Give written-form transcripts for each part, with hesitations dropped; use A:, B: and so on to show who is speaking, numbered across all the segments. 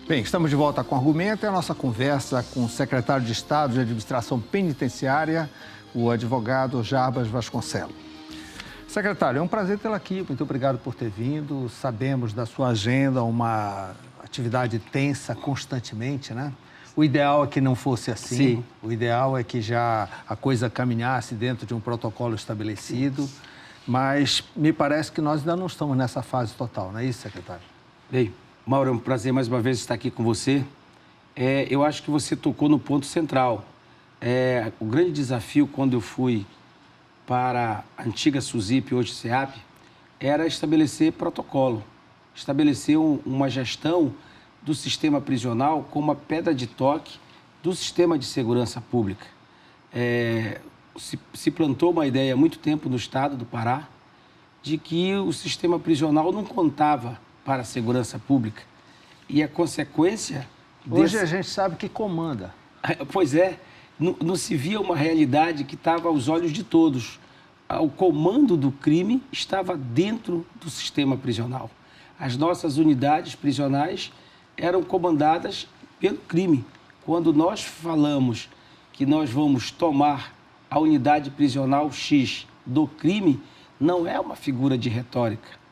A: Bem, estamos de volta com o Argumento e a nossa conversa com o secretário de Estado de Administração Penitenciária, o advogado Jarbas Vasconcelos. Secretário, é um prazer tê-lo aqui. Muito obrigado por ter vindo. Sabemos da sua agenda, uma atividade tensa constantemente, né? O ideal é que não fosse assim.
B: Sim.
A: O ideal é que já a coisa caminhasse dentro de um protocolo estabelecido. Mas me parece que nós ainda não estamos nessa fase total, não é isso, secretário?
B: Bem, Mauro, é um prazer mais uma vez estar aqui com você. Eu acho que você tocou no ponto central. O grande desafio quando eu fui para a antiga SUSIP, hoje SEAP, era estabelecer protocolo, estabelecer uma gestão do sistema prisional como a pedra de toque do sistema de segurança pública. Se plantou uma ideia há muito tempo no estado do Pará de que o sistema prisional não contava para a segurança pública. E a consequência...
A: Hoje a gente sabe que comanda.
B: Pois é, não se via uma realidade que estava aos olhos de todos. O comando do crime estava dentro do sistema prisional. As nossas unidades prisionais eram comandadas pelo crime. Quando nós falamos que nós vamos tomar a unidade prisional X do crime, não é uma figura de retórica.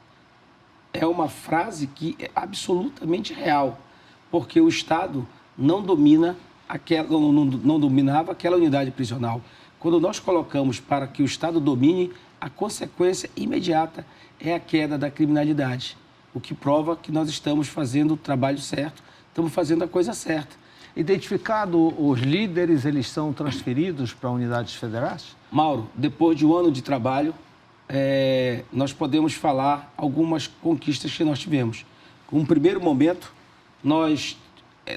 B: É uma frase que é absolutamente real, porque o Estado não dominava aquela unidade prisional. Quando nós colocamos para que o Estado domine, a consequência imediata é a queda da criminalidade, o que prova que nós estamos fazendo o trabalho certo, estamos fazendo a coisa certa.
A: Identificado os líderes, eles são transferidos para unidades federais?
B: Mauro, depois de um ano de trabalho, nós podemos falar algumas conquistas que nós tivemos. No primeiro momento, nós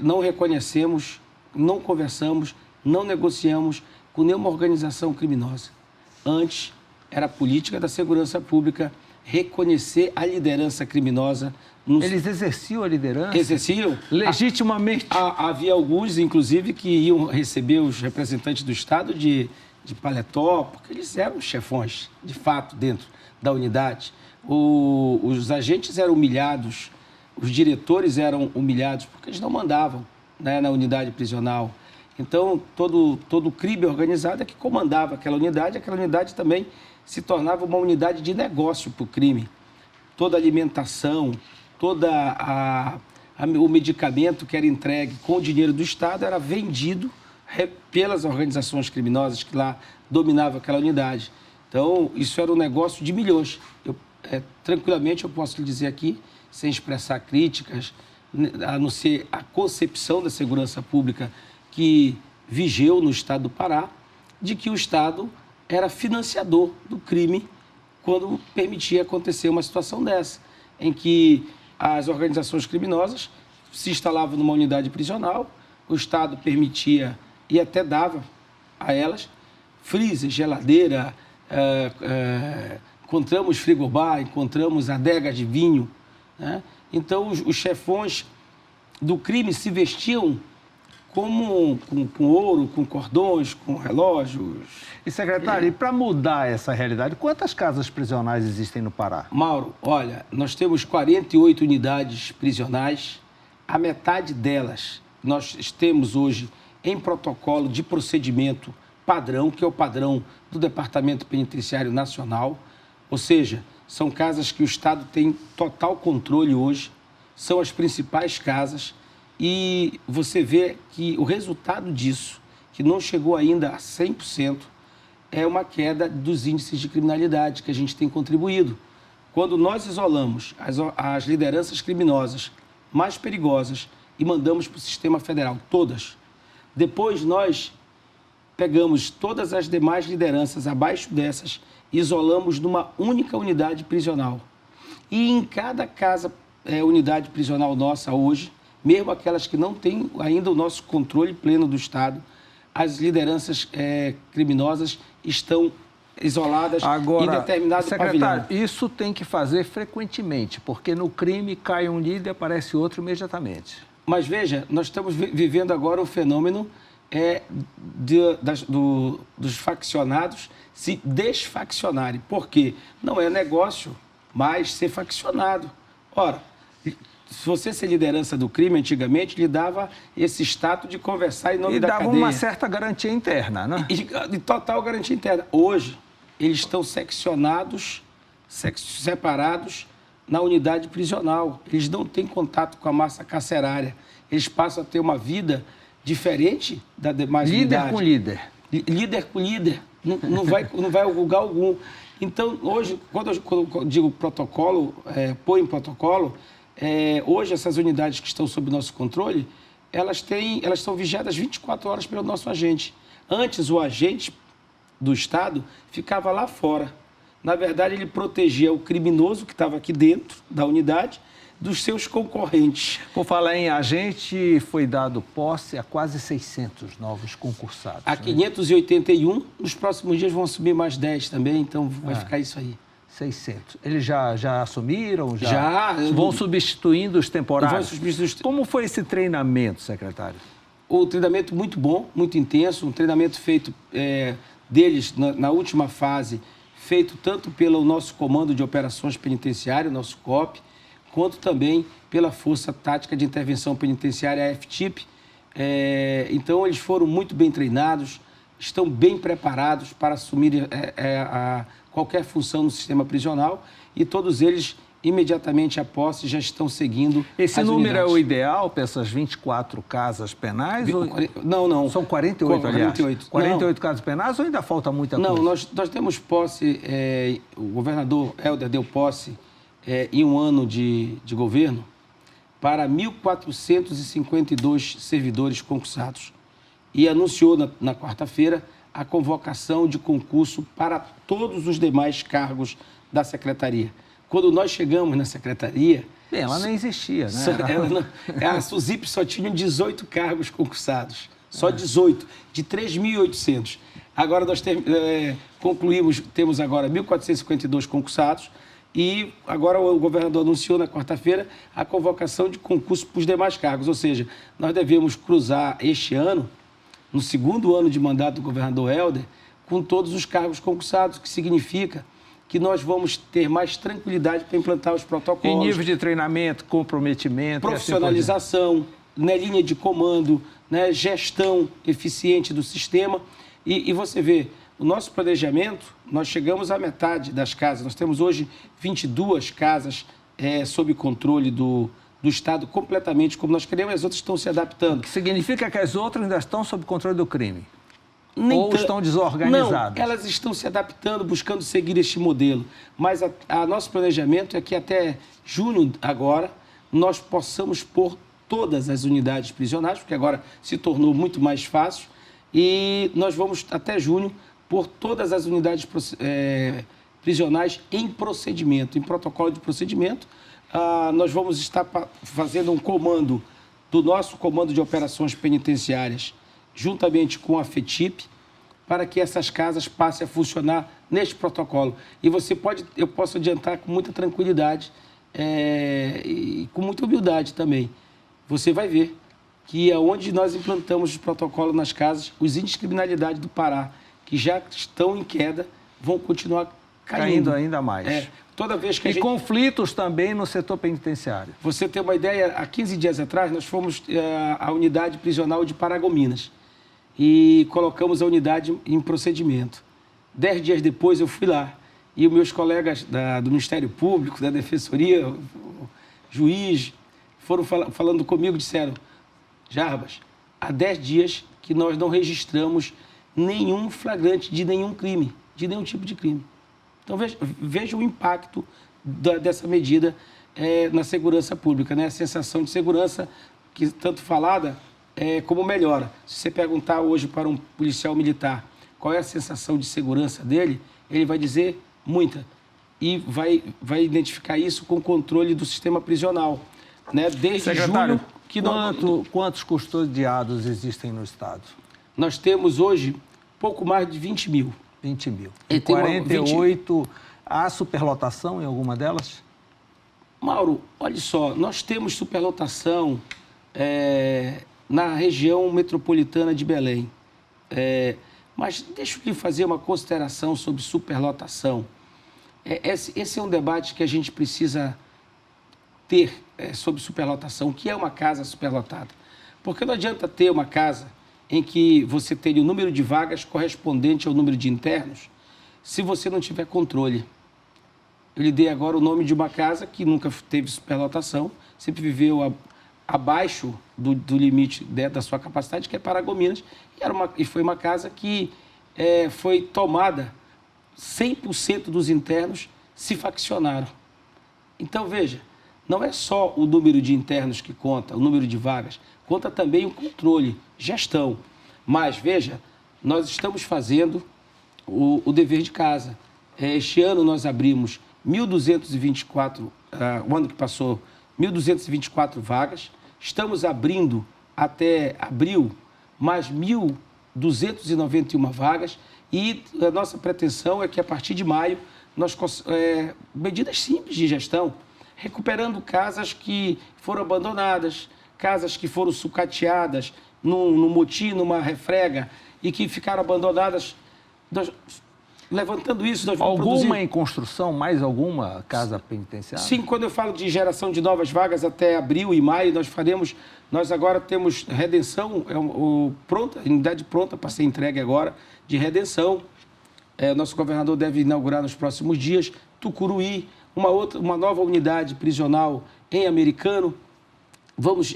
B: não reconhecemos, não conversamos, não negociamos com nenhuma organização criminosa. Antes, era a política da segurança pública reconhecer a liderança criminosa.
A: Eles exerciam a liderança?
B: Exerciam.
A: Legitimamente?
B: Havia alguns, inclusive, que iam receber os representantes do Estado de paletó, porque eles eram chefões, de fato, dentro da unidade. Os agentes eram humilhados, os diretores eram humilhados, porque eles não mandavam, né, na unidade prisional. Então, todo o crime organizado é que comandava aquela unidade também se tornava uma unidade de negócio para o crime. Toda a alimentação, o medicamento que era entregue com o dinheiro do Estado era vendido pelas organizações criminosas que lá dominavam aquela unidade. Então, isso era um negócio de milhões. Tranquilamente, eu posso lhe dizer aqui, sem expressar críticas, a não ser a concepção da segurança pública que vigeu no estado do Pará, de que o Estado era financiador do crime quando permitia acontecer uma situação dessa, em que as organizações criminosas se instalavam numa unidade prisional, o Estado permitia e até dava a elas freezer, geladeira, encontramos frigobar, encontramos adegas de vinho, né? Então, os chefões do crime se vestiam com ouro, com cordões, com relógios.
A: E, secretário, e para mudar essa realidade, quantas casas prisionais existem no Pará?
B: Mauro, olha, nós temos 48 unidades prisionais, a metade delas nós temos hoje em protocolo de procedimento padrão, que é o padrão do Departamento Penitenciário Nacional, ou seja, são casas que o Estado tem total controle hoje, são as principais casas, e você vê que o resultado disso, que não chegou ainda a 100%, é uma queda dos índices de criminalidade que a gente tem contribuído. Quando nós isolamos as lideranças criminosas mais perigosas e mandamos para o sistema federal, todas, depois nós pegamos todas as demais lideranças abaixo dessas e isolamos numa única unidade prisional. E em cada unidade prisional nossa hoje, mesmo aquelas que não têm ainda o nosso controle pleno do Estado, as lideranças criminosas estão isoladas em determinado pavilhão.
A: Isso tem que fazer frequentemente, porque no crime cai um líder e aparece outro imediatamente.
B: Mas veja, nós estamos vivendo agora o fenômeno dos faccionados se desfaccionarem. Por quê? Não é negócio mais ser faccionado. Ora, se você ser liderança do crime, antigamente, lhe dava esse status de conversar em nome da cadeia.
A: E dava uma certa garantia interna, né?
B: E total garantia interna. Hoje, eles estão seccionados, separados na unidade prisional. Eles não têm contato com a massa carcerária. Eles passam a ter uma vida diferente da demais unidade.
A: Líder com líder.
B: Líder com líder. Não vai lugar algum. Então, hoje, quando eu digo protocolo, põe em protocolo, hoje essas unidades que estão sob nosso controle, elas são vigiadas 24 horas pelo nosso agente. Antes, o agente do Estado ficava lá fora. Na verdade, ele protegia o criminoso que estava aqui dentro da unidade dos seus concorrentes.
A: Por falar em agente, foi dado posse a quase 600 novos concursados.
B: A 581, nos próximos dias vão assumir mais 10 também, então vai ficar isso aí.
A: 600. Eles já assumiram?
B: Já.
A: Vão substituindo os temporários?
B: Vão substituindo.
A: Como foi esse treinamento, secretário?
B: O treinamento muito bom, muito intenso, um treinamento feito deles na última fase, feito tanto pelo nosso Comando de Operações Penitenciárias, nosso COP, quanto também pela Força Tática de Intervenção Penitenciária, a FTIP. Então, eles foram muito bem treinados, estão bem preparados para assumir qualquer função no sistema prisional e todos eles, imediatamente a posse, já estão seguindo
A: Esse
B: as
A: número
B: unidades.
A: é o ideal para essas 24 casas penais?
B: Não.
A: São 48, aliás.
B: 48.
A: 48 casas penais ou ainda falta muita coisa?
B: Não, nós temos posse, o governador Helder deu posse em um ano de governo para 1.452 servidores concursados e anunciou na quarta-feira a convocação de concurso para todos os demais cargos da Secretaria. Quando nós chegamos na Secretaria...
A: Bem, ela nem existia, né?
B: A SUSIP só tinha 18 cargos concursados. Só 18, de 3.800. Agora nós temos agora 1.452 concursados e agora o governador anunciou na quarta-feira a convocação de concurso para os demais cargos. Ou seja, nós devemos cruzar este ano, no segundo ano de mandato do governador Helder, com todos os cargos concursados, o que significa que nós vamos ter mais tranquilidade para implantar os protocolos.
A: Em nível de treinamento, comprometimento...
B: Profissionalização, linha de comando, gestão eficiente do sistema. E você vê, o nosso planejamento, nós chegamos à metade das casas. Nós temos hoje 22 casas sob controle do Estado, completamente como nós queremos, e as outras estão se adaptando.
A: Que significa que as outras ainda estão sob controle do crime? Ou estão desorganizadas?
B: Não, elas estão se adaptando, buscando seguir este modelo. Mas nosso planejamento é que até junho agora nós possamos pôr todas as unidades prisionais, porque agora se tornou muito mais fácil, e nós vamos até junho pôr todas as unidades prisionais em procedimento, em protocolo de procedimento. Nós vamos estar fazendo um comando do nosso Comando de Operações Penitenciárias, juntamente com a FETIP, para que essas casas passem a funcionar neste protocolo. E eu posso adiantar com muita tranquilidade e com muita humildade também. Você vai ver que aonde nós implantamos os protocolos nas casas, os índices de criminalidade do Pará, que já estão em queda, vão continuar caindo
A: ainda mais.
B: Toda vez que
A: conflitos também no setor penitenciário.
B: Você tem uma ideia, há 15 dias atrás, nós fomos à unidade prisional de Paragominas e colocamos a unidade em procedimento. 10 dias depois eu fui lá e os meus colegas do Ministério Público, da Defensoria, o juiz, foram falando comigo e disseram: Jarbas, há 10 dias que nós não registramos nenhum flagrante de nenhum crime, de nenhum tipo de crime. Então, veja o impacto dessa medida na segurança pública, né? A sensação de segurança, que tanto falada, como melhora. Se você perguntar hoje para um policial militar qual é a sensação de segurança dele, ele vai dizer muita. E vai identificar isso com o controle do sistema prisional. Né? Desde
A: Secretário,
B: julho...
A: Quantos custodiados existem no Estado?
B: Nós temos hoje pouco mais de 20 mil.
A: 20 mil. E 48, há superlotação em alguma delas?
B: Mauro, olha só, nós temos superlotação na região metropolitana de Belém. Mas deixa eu lhe fazer uma consideração sobre superlotação. Esse é um debate que a gente precisa ter sobre superlotação. O que é uma casa superlotada? Porque não adianta ter uma casa em que você tenha o número de vagas correspondente ao número de internos se você não tiver controle. Eu lhe dei agora o nome de uma casa que nunca teve superlotação, sempre viveu abaixo do limite da sua capacidade, que é Paragominas, e foi uma casa que foi tomada, 100% dos internos se faccionaram. Então, veja, não é só o número de internos que conta, o número de vagas, conta também o controle, gestão. Mas, veja, nós estamos fazendo o dever de casa. Este ano nós abrimos 1.224, o ano que passou, 1.224 vagas. Estamos abrindo até abril mais 1.291 vagas e a nossa pretensão é que a partir de maio, medidas simples de gestão, recuperando casas que foram abandonadas, casas que foram sucateadas num motim, numa refrega e que ficaram abandonadas. Levantando isso, nós vamos
A: Alguma em construção, mais alguma casa penitenciária?
B: Sim, quando eu falo de geração de novas vagas até abril e maio, nós agora temos Redenção, a unidade pronta para ser entregue agora, de Redenção. Nosso governador deve inaugurar nos próximos dias. Tucuruí, uma nova unidade prisional em Americano. Vamos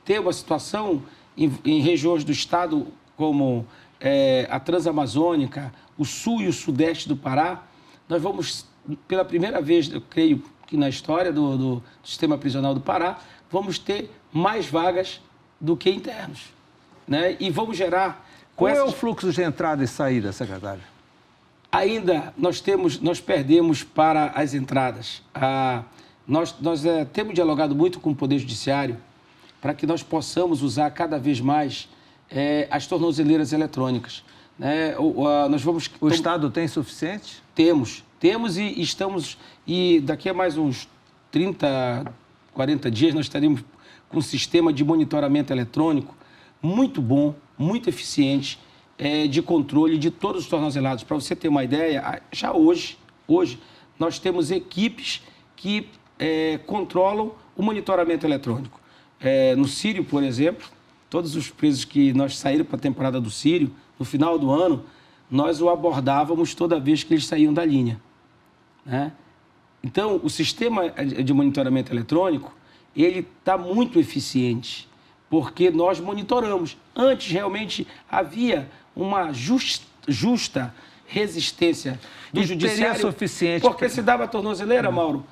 B: ter uma situação em regiões do estado como a Transamazônica, o sul e o sudeste do Pará. Nós vamos, pela primeira vez, eu creio que na história do sistema prisional do Pará, vamos ter mais vagas do que internos, né? E vamos gerar...
A: Qual é o fluxo de entrada e saída, secretário?
B: Ainda nós perdemos para as entradas. Nós temos dialogado muito com o Poder Judiciário para que nós possamos usar cada vez mais as tornozeleiras eletrônicas.
A: O Estado tem suficiente?
B: Temos e estamos... E daqui a mais uns 30, 40 dias nós estaremos com um sistema de monitoramento eletrônico muito bom, muito eficiente, de controle de todos os tornozelados. Para você ter uma ideia, já hoje nós temos equipes que controlam o monitoramento eletrônico. No Sírio, por exemplo, todos os presos que nós saíram para a temporada do Sírio, no final do ano, nós o abordávamos toda vez que eles saíam da linha, né? Então, o sistema de monitoramento eletrônico, ele está muito eficiente, porque nós monitoramos. Antes, realmente, havia uma justa resistência do judiciário.
A: Seria suficiente.
B: Porque se dava a tornozeleira, Mauro,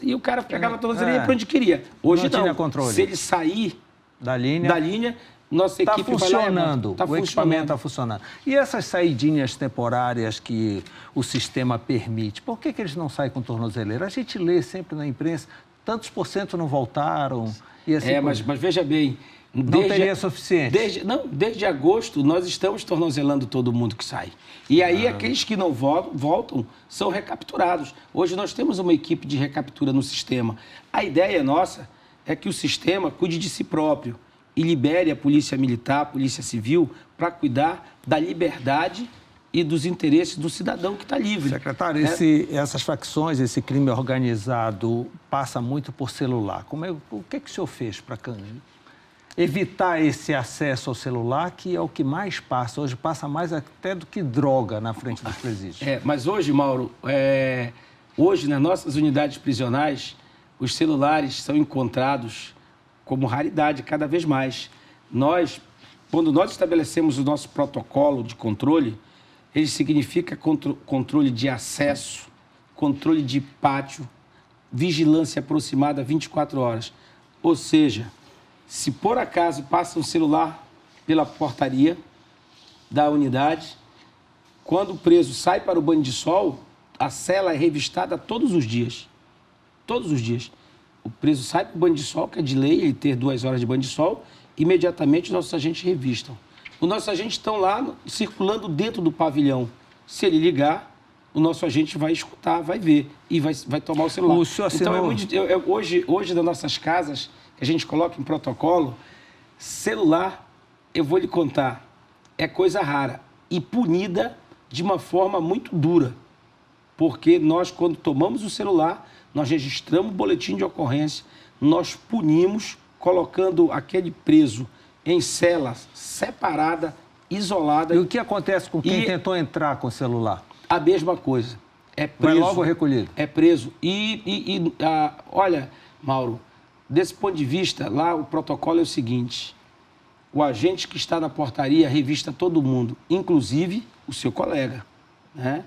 B: e o cara pegava a tornozeleira e ia para onde queria. Hoje não.
A: Tinha controle.
B: Se ele sair
A: da linha,
B: nossa equipe vai lá e monta.
A: O equipamento está funcionando. E essas saidinhas temporárias que o sistema permite, por que eles não saem com tornozeleira? A gente lê sempre na imprensa, tantos por cento não voltaram. E assim
B: mas veja bem...
A: Não teria suficiente?
B: Desde agosto, nós estamos tornozelando todo mundo que sai. E aí, aqueles que não voltam são recapturados. Hoje, nós temos uma equipe de recaptura no sistema. A ideia nossa é que o sistema cuide de si próprio e libere a Polícia Militar, a Polícia Civil, para cuidar da liberdade e dos interesses do cidadão que está livre.
A: Secretário, essas facções, esse crime organizado passa muito por celular. O que o senhor fez para evitar esse acesso ao celular, que é o que mais passa? Hoje passa mais até do que droga na frente dos presídios.
B: Mas hoje, Mauro, hoje nas nossas unidades prisionais, os celulares são encontrados como raridade cada vez mais. Quando nós estabelecemos o nosso protocolo de controle, ele significa controle de acesso, controle de pátio, vigilância aproximada 24 horas. Ou seja, se por acaso passa um celular pela portaria da unidade, quando o preso sai para o banho de sol, a cela é revistada todos os dias. Todos os dias. O preso sai para o banho de sol, que é de lei ele ter 2 horas de banho de sol, imediatamente os nossos agentes revistam. Os nossos agentes estão lá circulando dentro do pavilhão. Se ele ligar, o nosso agente vai escutar, vai ver e vai tomar o celular.
A: O senhor assinou...
B: Então, hoje nas nossas casas, que a gente coloca em protocolo, celular, eu vou lhe contar, é coisa rara e punida de uma forma muito dura. Porque nós, quando tomamos o celular, nós registramos o boletim de ocorrência, nós punimos colocando aquele preso em cela separada, isolada.
A: E o que acontece com quem tentou entrar com o celular?
B: A mesma coisa. É preso.
A: Vai logo recolhido.
B: É preso. Olha, Mauro, desse ponto de vista, lá o protocolo é o seguinte: o agente que está na portaria revista todo mundo, inclusive o seu colega, né?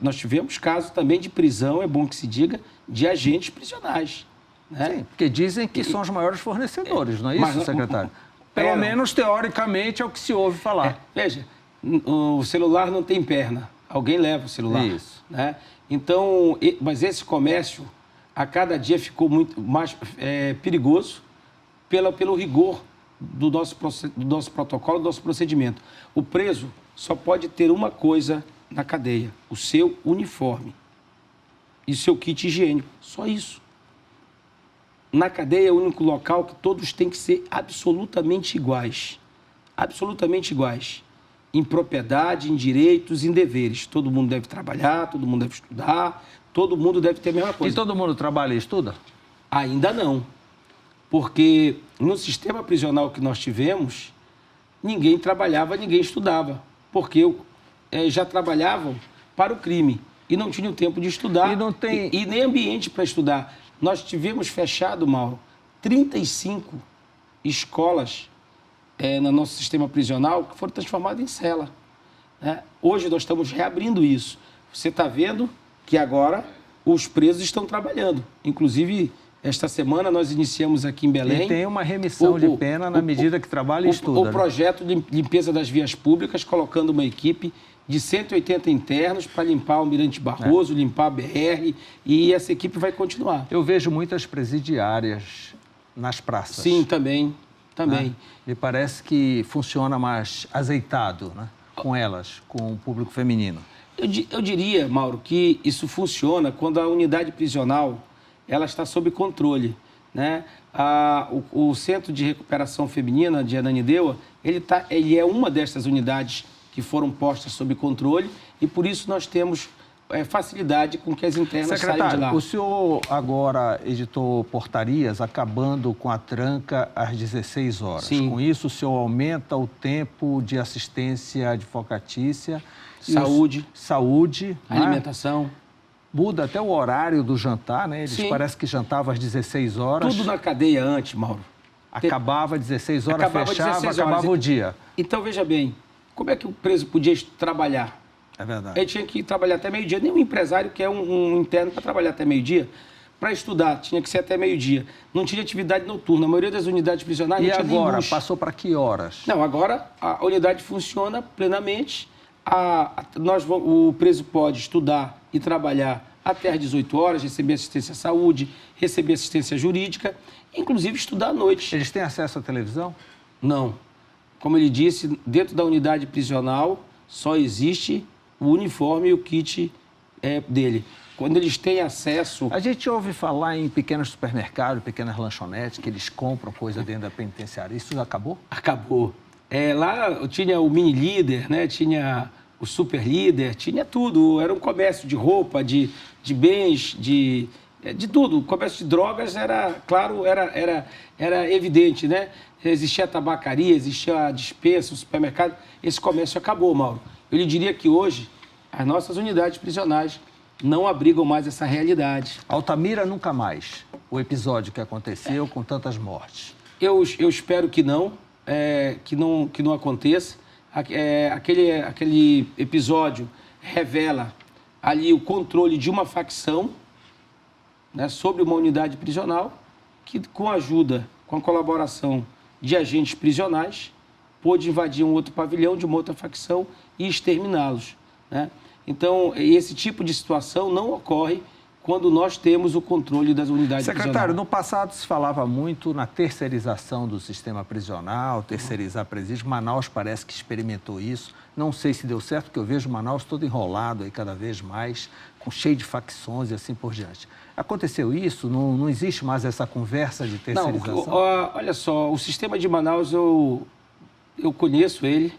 B: Nós tivemos casos também de prisão, é bom que se diga, de agentes prisionais. Né?
A: Sim, porque dizem que são os maiores fornecedores, não é isso, secretário? Pelo menos, teoricamente, é o que se ouve falar.
B: Veja, o celular não tem perna. Alguém leva o celular.
A: Isso.
B: Né? Então, mas esse comércio, a cada dia ficou muito mais perigoso pelo rigor do nosso protocolo, do nosso procedimento. O preso só pode ter uma coisa na cadeia: o seu uniforme e o seu kit higiênico. Só isso. Na cadeia é o único local que todos têm que ser absolutamente iguais. Absolutamente iguais. Em propriedade, em direitos, em deveres. Todo mundo deve trabalhar, todo mundo deve estudar, todo mundo deve ter a mesma coisa.
A: E todo mundo trabalha e estuda?
B: Ainda não. Porque no sistema prisional que nós tivemos, ninguém trabalhava, ninguém estudava. Porque já trabalhavam para o crime e não tinham tempo de estudar e nem ambiente para estudar. Nós tivemos fechado, Mauro, 35 escolas no nosso sistema prisional que foram transformadas em cela. Né? Hoje nós estamos reabrindo isso. Você está vendo que agora os presos estão trabalhando. Inclusive, esta semana nós iniciamos aqui em Belém...
A: E tem uma remissão de pena na medida que trabalha e estuda.
B: O projeto de limpeza das vias públicas, colocando uma equipe de 180 internos para limpar o Almirante Barroso, limpar a BR, e essa equipe vai continuar.
A: Eu vejo muitas presidiárias nas praças.
B: Sim, também. Né?
A: Me parece que funciona mais azeitado, né? Com elas, com o público feminino.
B: Eu diria, Mauro, que isso funciona quando a unidade prisional ela está sob controle. Né? O Centro de Recuperação Feminina de Ananindeua, ele é uma dessas unidades que foram postas sob controle e, por isso, nós temos facilidade com que as internas saiam de lá.
A: O senhor agora editou portarias acabando com a tranca às 16 horas.
B: Sim.
A: Com isso, o senhor aumenta o tempo de assistência advocatícia.
B: Saúde. Alimentação.
A: Muda até o horário do jantar, né? Eles parece que jantavam às 16 horas.
B: Tudo na cadeia antes, Mauro.
A: Acabava às 16 horas, acabava o dia.
B: Então, veja bem, como é que o preso podia trabalhar?
A: É verdade.
B: Ele tinha que trabalhar até meio-dia. Nenhum empresário quer um interno para trabalhar até meio-dia. Para estudar, tinha que ser até meio-dia. Não tinha atividade noturna. A maioria das unidades prisionais não tinha nem luz.
A: E agora, passou para que horas?
B: Não, agora a unidade funciona plenamente. O preso pode estudar e trabalhar até às 18 horas, receber assistência à saúde, receber assistência jurídica, inclusive estudar à noite.
A: Eles têm acesso à televisão?
B: Não. Como ele disse, dentro da unidade prisional só existe o uniforme e o kit dele. Quando eles têm acesso...
A: A gente ouve falar em pequenos supermercados, pequenas lanchonetes, que eles compram coisa dentro da penitenciária. Isso acabou?
B: Acabou. Lá tinha o mini líder, né? Tinha o super líder, tinha tudo. Era um comércio de roupa, de bens, de tudo. O comércio de drogas era evidente, né? Existia a tabacaria, existia a dispensa, o supermercado. Esse comércio acabou, Mauro. Eu lhe diria que hoje as nossas unidades prisionais não abrigam mais essa realidade.
A: Altamira nunca mais. O episódio que aconteceu com tantas mortes.
B: Eu espero que não aconteça. Aquele episódio revela ali o controle de uma facção, né, sobre uma unidade prisional que, com a ajuda, com a colaboração de agentes prisionais, pôde invadir um outro pavilhão de uma outra facção e exterminá-los. Né? Então, esse tipo de situação não ocorre quando nós temos o controle das unidades prisionais.
A: Secretário, no passado se falava muito na terceirização do sistema prisional, terceirizar presídio. Manaus parece que experimentou isso. Não sei se deu certo, porque eu vejo Manaus todo enrolado aí cada vez mais, cheio de facções e assim por diante. Aconteceu isso? Não existe mais essa conversa de terceirização?
B: Não, olha só, o sistema de Manaus eu conheço ele,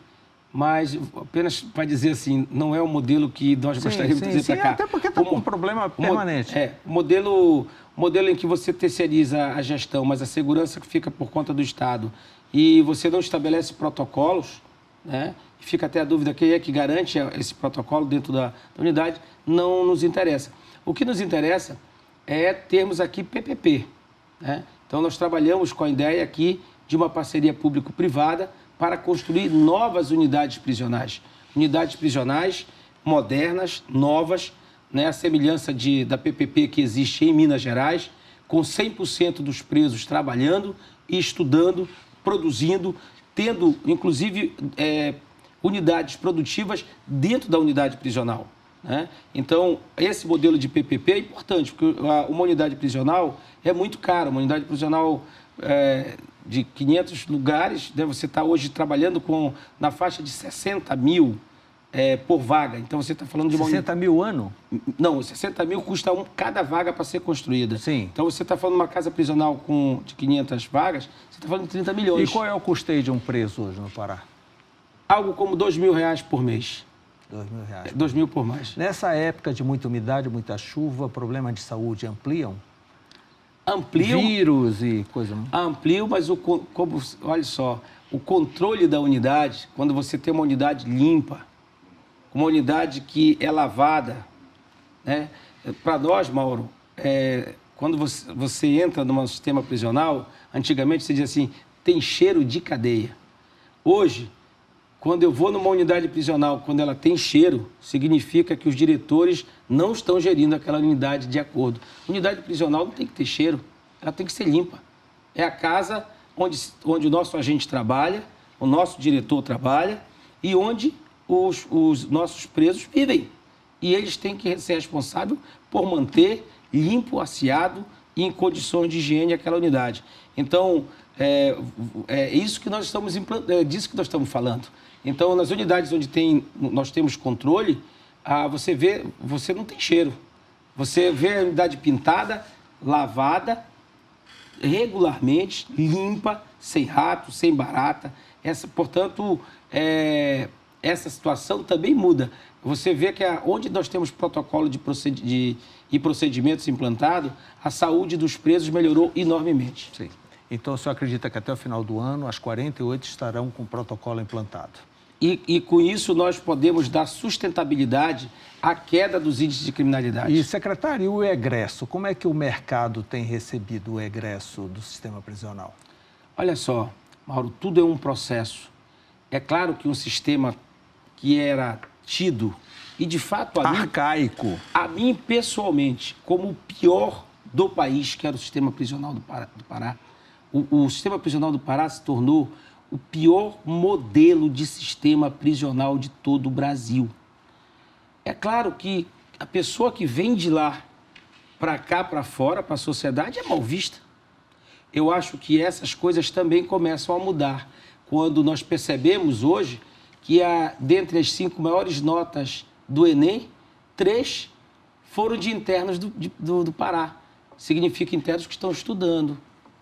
B: mas apenas para dizer assim, não é o modelo que nós gostaríamos de trazer para cá.
A: Até porque está com um problema permanente.
B: O modelo em que você terceiriza a gestão, mas a segurança que fica por conta do Estado, e você não estabelece protocolos, né? Fica até a dúvida quem é que garante esse protocolo dentro da unidade, não nos interessa. O que nos interessa é termos aqui PPP, né? Então, nós trabalhamos com a ideia aqui de uma parceria público-privada para construir novas unidades prisionais. Unidades prisionais modernas, novas, né? A semelhança da PPP que existe em Minas Gerais, com 100% dos presos trabalhando e estudando, produzindo, tendo, inclusive, unidades produtivas dentro da unidade prisional, né? Então, esse modelo de PPP é importante, porque uma unidade prisional é muito cara. Uma unidade prisional de 500 lugares, né? Você está hoje trabalhando na faixa de 60 mil por vaga. Então, você está falando de uma...
A: 60 mil ano?
B: Não, 60 mil custa cada vaga para ser construída.
A: Sim.
B: Então, você está falando de uma casa prisional de 500 vagas, você está falando de 30 milhões.
A: E qual é o custeio de um preso hoje no Pará?
B: Algo como R$2.000 por mês.
A: R$2.000.
B: 2 mil por mês.
A: Nessa época de muita umidade, muita chuva, problemas de saúde ampliam?
B: Ampliam.
A: Vírus e coisa...
B: Ampliam, mas olha só, o controle da unidade, quando você tem uma unidade limpa, uma unidade que é lavada, né? Para nós, Mauro, quando você entra num sistema prisional, antigamente você dizia assim, tem cheiro de cadeia. Hoje, quando eu vou numa unidade prisional, quando ela tem cheiro, significa que os diretores não estão gerindo aquela unidade de acordo. Unidade prisional não tem que ter cheiro, ela tem que ser limpa. É a casa onde o nosso agente trabalha, o nosso diretor trabalha e onde os nossos presos vivem. E eles têm que ser responsáveis por manter limpo, asseado e em condições de higiene aquela unidade. Então, isso que nós estamos disso que nós estamos falando. Então, nas unidades onde nós temos controle, você não tem cheiro. Você vê a unidade pintada, lavada, regularmente, limpa, sem rato, sem barata. Portanto, essa situação também muda. Você vê que onde nós temos protocolo e procedimentos implantados, a saúde dos presos melhorou enormemente.
A: Sim. Então, o senhor acredita que até o final do ano, as 48 estarão com o protocolo implantado?
B: E com isso nós podemos dar sustentabilidade à queda dos índices de criminalidade.
A: E, secretário, e o egresso? Como é que o mercado tem recebido o egresso do sistema prisional?
B: Olha só, Mauro, tudo é um processo. É claro que um sistema que era tido, e de fato
A: arcaico,
B: a mim pessoalmente, como o pior do país, que era o sistema prisional do Pará, o sistema prisional do Pará se tornou o pior modelo de sistema prisional de todo o Brasil. É claro que a pessoa que vem de lá para cá, para fora, para a sociedade, é mal vista. Eu acho que essas coisas também começam a mudar. Quando nós percebemos hoje que, dentre as 5 maiores notas do Enem, 3 foram de internos do Pará. Significa internos que estão estudando,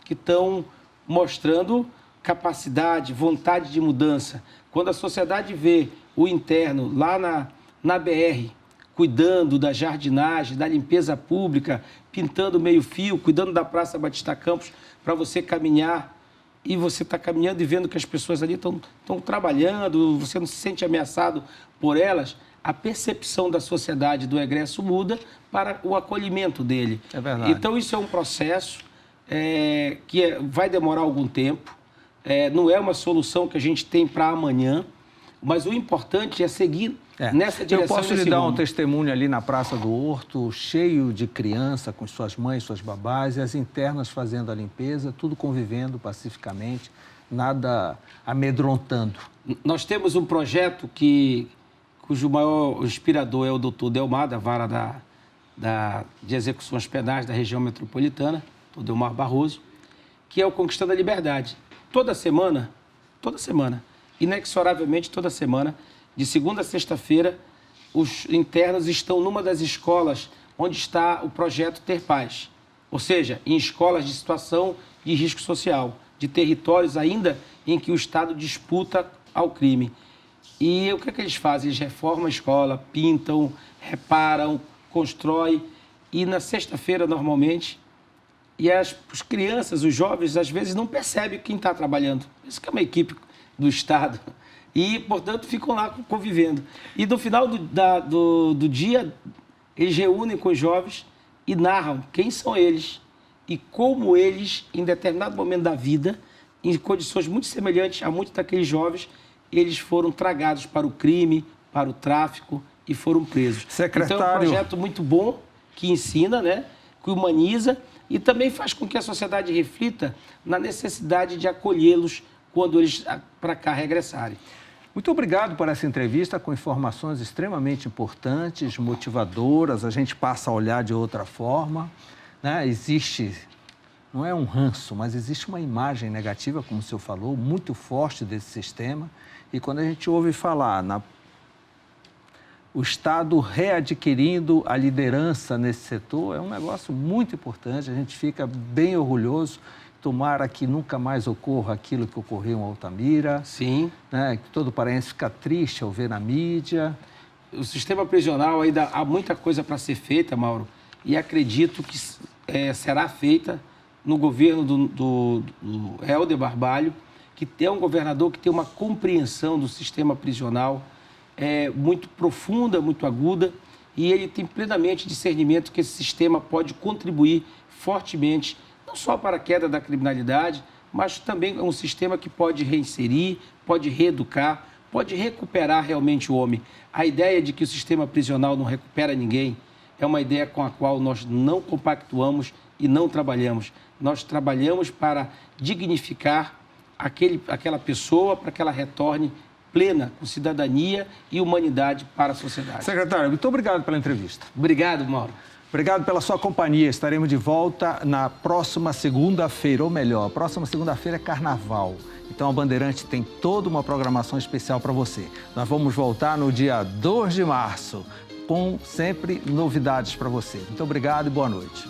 B: que estão mostrando capacidade, vontade de mudança. Quando a sociedade vê o interno lá na BR, cuidando da jardinagem, da limpeza pública, pintando meio-fio, cuidando da Praça Batista Campos, para você caminhar, e você está caminhando e vendo que as pessoas ali estão trabalhando, você não se sente ameaçado por elas, a percepção da sociedade do egresso muda para o acolhimento dele.
A: É verdade.
B: Então, isso é um processo que vai demorar algum tempo. Não é uma solução que a gente tem para amanhã, mas o importante é seguir nessa direção.
A: Eu posso lhe dar um testemunho ali na Praça do Horto, cheio de criança, com suas mães, suas babás, e as internas fazendo a limpeza, tudo convivendo pacificamente, nada amedrontando.
B: Nós temos um projeto cujo maior inspirador é o doutor Delmar, da vara de execuções penais da região metropolitana, o Delmar Barroso, que é o Conquistando a Liberdade. Toda semana, inexoravelmente toda semana, de segunda a sexta-feira, os internos estão numa das escolas onde está o projeto Ter Paz. Ou seja, em escolas de situação de risco social, de territórios ainda em que o Estado disputa ao crime. E o que é que eles fazem? Eles reformam a escola, pintam, reparam, constroem. E na sexta-feira, normalmente, as crianças, os jovens, às vezes não percebem quem está trabalhando. Isso que é uma equipe do Estado. E, portanto, ficam lá convivendo. E no final do dia, eles reúnem com os jovens e narram quem são eles e como eles, em determinado momento da vida, em condições muito semelhantes a muitos daqueles jovens, eles foram tragados para o crime, para o tráfico e foram presos.
A: Secretário...
B: Então, é um projeto muito bom, que ensina, né, que humaniza e também faz com que a sociedade reflita na necessidade de acolhê-los quando eles para cá regressarem.
A: Muito obrigado por essa entrevista com informações extremamente importantes, motivadoras. A gente passa a olhar de outra forma, né? Existe, não é um ranço, mas existe uma imagem negativa, como o senhor falou, muito forte desse sistema. E quando a gente ouve falar o Estado readquirindo a liderança nesse setor, é um negócio muito importante. A gente fica bem orgulhoso. Tomara que nunca mais ocorra aquilo que ocorreu em Altamira.
B: Sim.
A: Né? Que todo paraense fica triste ao ver na mídia.
B: O sistema prisional ainda há muita coisa para ser feita, Mauro, e acredito que será feita no governo do Helder Barbalho, que é um governador que tem uma compreensão do sistema prisional muito profunda, muito aguda, e ele tem plenamente discernimento que esse sistema pode contribuir fortemente não só para a queda da criminalidade, mas também é um sistema que pode reinserir, pode reeducar, pode recuperar realmente o homem. A ideia de que o sistema prisional não recupera ninguém é uma ideia com a qual nós não compactuamos e não trabalhamos. Nós trabalhamos para dignificar aquela pessoa, para que ela retorne plena, com cidadania e humanidade para a sociedade.
A: Secretário, muito obrigado pela entrevista.
B: Obrigado, Mauro.
A: Obrigado pela sua companhia. Estaremos de volta na próxima segunda-feira, ou melhor, a próxima segunda-feira é Carnaval. Então a Bandeirante tem toda uma programação especial para você. Nós vamos voltar no dia 2 de março, com sempre novidades para você. Muito obrigado e boa noite.